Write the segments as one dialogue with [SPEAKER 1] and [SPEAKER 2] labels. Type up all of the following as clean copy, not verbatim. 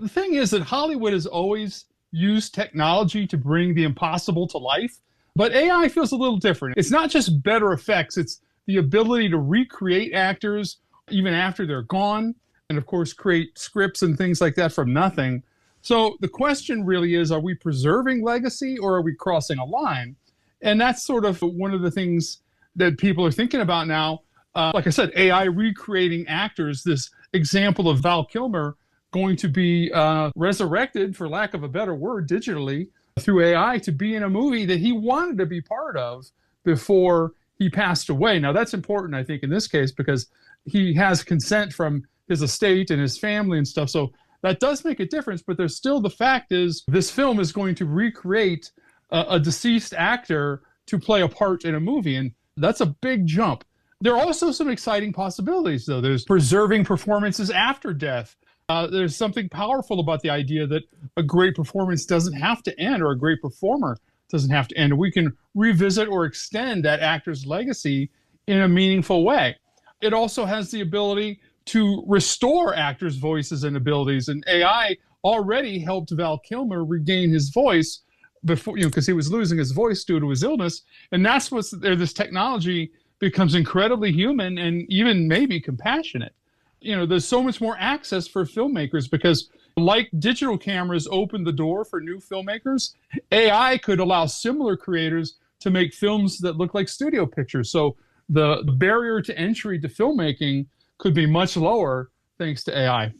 [SPEAKER 1] the thing is that Hollywood has always used technology to bring the impossible to life, but AI feels a little different. It's not just better effects, it's the ability to recreate actors even after they're gone, and of course, create scripts and things like that from nothing. So the question really is, are we preserving legacy or are we crossing a line? And that's sort of one of the things that people are thinking about now. Like I said, AI recreating actors, this example of Val Kilmer going to be resurrected, for lack of a better word, digitally through AI to be in a movie that he wanted to be part of before he passed away. Now, that's important, I think, in this case, because he has consent from his estate and his family and stuff. So that does make a difference, but there's still the fact is this film is going to recreate a deceased actor to play a part in a movie, and that's a big jump. There are also some exciting possibilities, though. There's preserving performances after death. There's something powerful about the idea that a great performance doesn't have to end, or a great performer doesn't have to end. We can revisit or extend that actor's legacy in a meaningful way. It also has the ability to restore actors' voices and abilities, and AI already helped Val Kilmer regain his voice before, because he was losing his voice due to his illness. And that's what's there. This technology becomes incredibly human and even maybe compassionate. There's so much more access for filmmakers because, like digital cameras opened the door for new filmmakers, AI could allow similar creators to make films that look like studio pictures. So the barrier to entry to filmmaking could be much lower thanks to AI.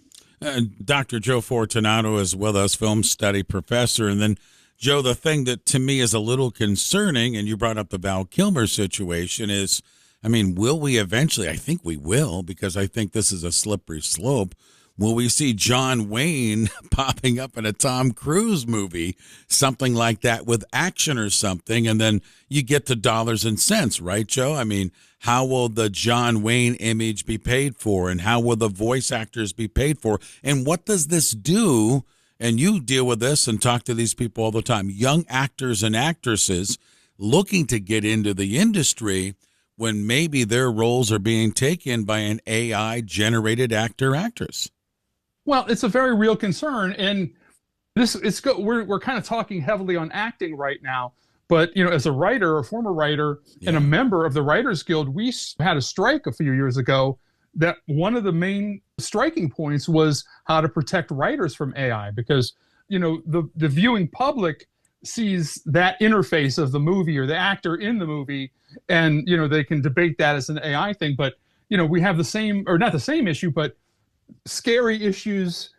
[SPEAKER 2] Dr. Joe Fortunato is with us, film study professor. And then, Joe, the thing that to me is a little concerning, and you brought up the Val Kilmer situation, is, will we eventually, I think we will, because I think this is a slippery slope, will we see John Wayne popping up in a Tom Cruise movie, something like that with action or something, and then you get to dollars and cents, right, Joe? How will the John Wayne image be paid for, and how will the voice actors be paid for, and what does this do? And you deal with this and talk to these people all the time, young actors and actresses looking to get into the industry when maybe their roles are being taken by an AI-generated actor-actress.
[SPEAKER 1] Well, it's a very real concern, and we're kind of talking heavily on acting right now. But as a writer, a former writer, and a member of the Writers Guild, we had a strike a few years ago. That one of the main striking points was how to protect writers from AI, because the viewing public sees that interface of the movie or the actor in the movie, and they can debate that as an AI thing. But we have the same, or not the same issue, but scary issues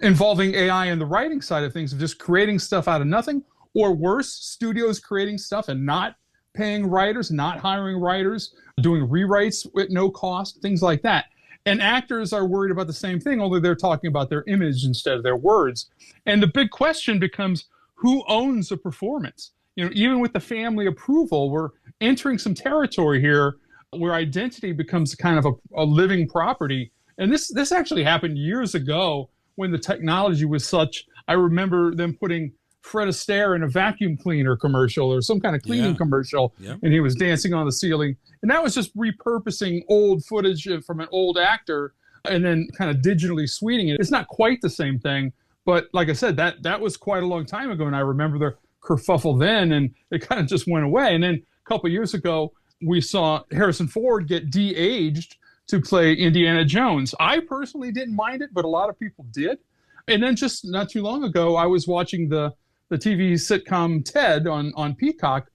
[SPEAKER 1] involving AI and the writing side of things, of just creating stuff out of nothing, or worse, studios creating stuff and not paying writers, not hiring writers, doing rewrites with no cost, things like that. And actors are worried about the same thing, only they're talking about their image instead of their words. And the big question becomes, who owns a performance? Even with the family approval, we're entering some territory here where identity becomes kind of a living property. And this actually happened years ago when the technology was such. I remember them putting Fred Astaire in a vacuum cleaner commercial or some kind of cleaning commercial, and he was dancing on the ceiling. And that was just repurposing old footage from an old actor and then kind of digitally sweetening it. It's not quite the same thing, but like I said, that was quite a long time ago, and I remember the kerfuffle then, and it kind of just went away. And then a couple of years ago, we saw Harrison Ford get de-aged to play Indiana Jones. I personally didn't mind it, but a lot of people did. And then just not too long ago, I was watching the TV sitcom Ted on Peacock,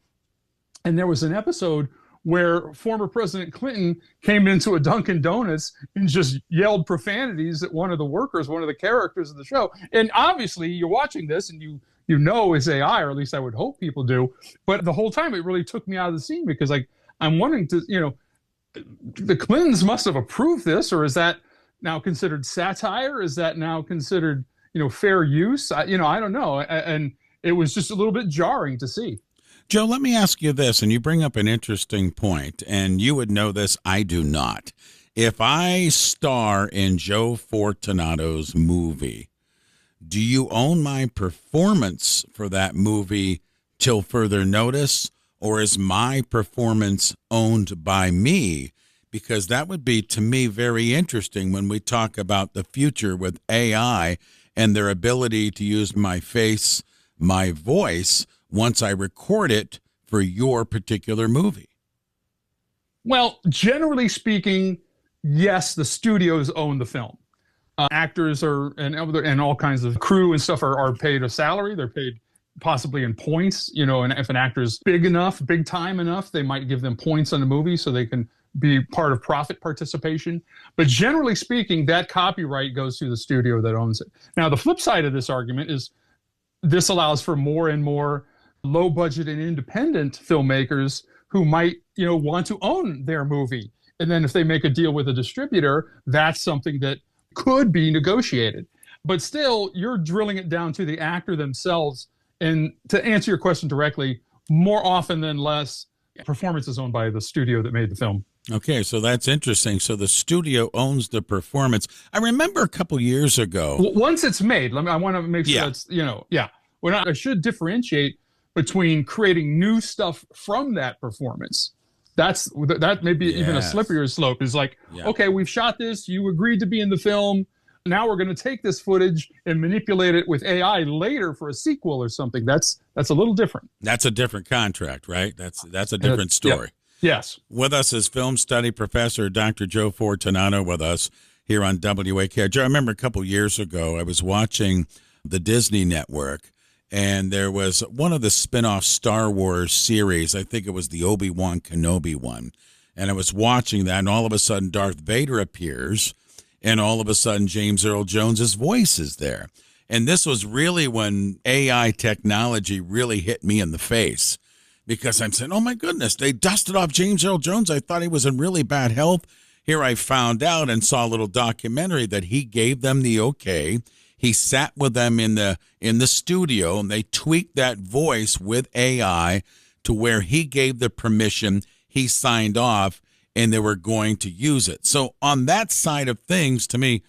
[SPEAKER 1] and there was an episode where former President Clinton came into a Dunkin' Donuts and just yelled profanities at one of the workers, one of the characters of the show. And obviously, you're watching this and you it's AI, or at least I would hope people do. But the whole time, it really took me out of the scene, because I'm wondering the Clintons must have approved this, or is that now considered satire? Is that now considered, fair use? I don't know. And it was just a little bit jarring to see.
[SPEAKER 2] Joe, let me ask you this, and you bring up an interesting point, and you would know this, I do not. If I star in Joe Fortunato's movie, do you own my performance for that movie till further notice, or is my performance owned by me? Because that would be, to me, very interesting when we talk about the future with AI and their ability to use my face, my voice, once I record it for your particular movie?
[SPEAKER 1] Well, generally speaking, yes, the studios own the film. Actors and all kinds of crew and stuff are paid a salary. They're paid possibly in points, and if an actor's big enough, big time enough, they might give them points on the movie so they can be part of profit participation. But generally speaking, that copyright goes to the studio that owns it. Now, the flip side of this argument is this allows for more and more low budget and independent filmmakers who might, want to own their movie. And then if they make a deal with a distributor, that's something that could be negotiated. But still, you're drilling it down to the actor themselves. And to answer your question directly, more often than less, performance is owned by the studio that made the film.
[SPEAKER 2] Okay, so that's interesting. So the studio owns the performance. I remember a couple years ago.
[SPEAKER 1] Once it's made, I want to make sure that's, I should differentiate between creating new stuff from that performance. That may be even a slipperier slope. Is like, okay, we've shot this. You agreed to be in the film. Now we're going to take this footage and manipulate it with AI later for a sequel or something. That's a little different. That's
[SPEAKER 2] a different contract, right? That's a different story.
[SPEAKER 1] Yes.
[SPEAKER 2] With us is film study professor Dr. Joe Fortunato with us here on WAKR. Joe, I remember a couple years ago I was watching the Disney Network, and there was one of the spin-off Star Wars series. I think it was the Obi-Wan Kenobi one. And I was watching that, and all of a sudden Darth Vader appears, and all of a sudden James Earl Jones's voice is there. And this was really when AI technology really hit me in the face, because I'm saying, oh my goodness, they dusted off James Earl Jones. I thought he was in really bad health. Here I found out and saw a little documentary that he gave them the okay. He sat with them in the studio, and they tweaked that voice with AI to where he gave the permission, he signed off, and they were going to use it. So on that side of things, to me,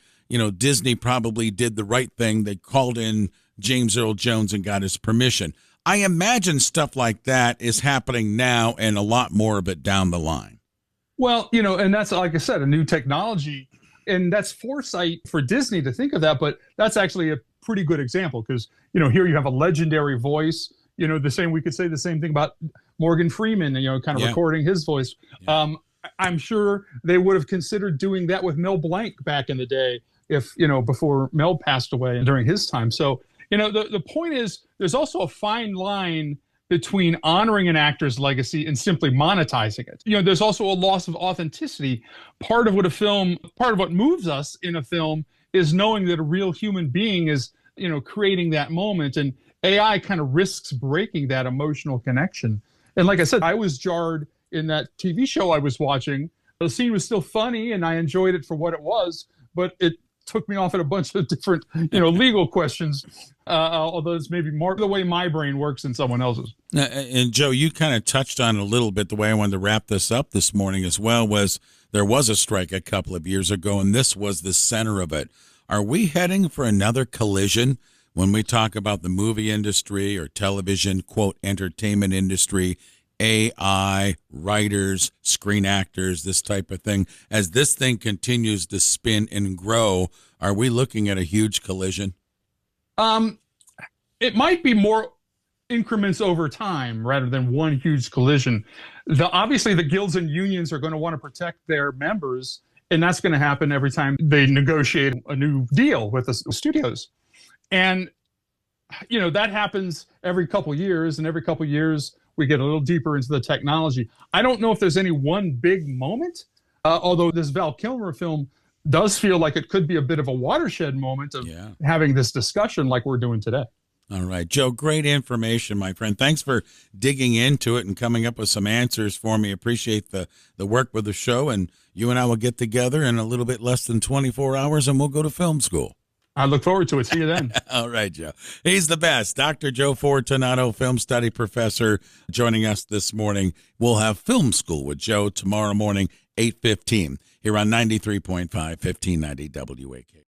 [SPEAKER 2] Disney probably did the right thing. They called in James Earl Jones and got his permission. I imagine stuff like that is happening now, and a lot more of it down the line.
[SPEAKER 1] Well, and that's, like I said, a new technology. And that's foresight for Disney to think of that, but that's actually a pretty good example because, here you have a legendary voice, we could say the same thing about Morgan Freeman, kind of recording his voice. Yeah. I'm sure they would have considered doing that with Mel Blanc back in the day if, before Mel passed away and during his time. So, the point is there's also a fine line between honoring an actor's legacy and simply monetizing it. There's also a loss of authenticity. Part of what moves us in a film is knowing that a real human being is, creating that moment. And AI kind of risks breaking that emotional connection. And like I said, I was jarred in that TV show I was watching. The scene was still funny and I enjoyed it for what it was, but it took me off at a bunch of different, legal questions, although it's maybe more the way my brain works than someone else's.
[SPEAKER 2] And Joe, you kind of touched on it a little bit. The way I wanted to wrap this up this morning as well was there was a strike a couple of years ago, and this was the center of it. Are we heading for another collision when we talk about the movie industry or television, quote, entertainment industry, AI, writers, screen actors, this type of thing? As this thing continues to spin and grow, are we looking at a huge collision?
[SPEAKER 1] It might be more increments over time rather than one huge collision. Obviously, the guilds and unions are going to want to protect their members, and that's going to happen every time they negotiate a new deal with the studios. And, that happens every couple years, and every couple years we get a little deeper into the technology. I don't know if there's any one big moment, although this Val Kilmer film does feel like it could be a bit of a watershed moment of having this discussion like we're doing today.
[SPEAKER 2] All right, Joe, great information, my friend. Thanks for digging into it and coming up with some answers for me. Appreciate the work with the show, and you and I will get together in a little bit less than 24 hours, and we'll go to film school.
[SPEAKER 1] I look forward to it. See you then.
[SPEAKER 2] All right, Joe. He's the best. Dr. Joe Fortunato, film study professor, joining us this morning. We'll have Film School with Joe tomorrow morning, 8:15, here on 93.5, 1590 WAKR.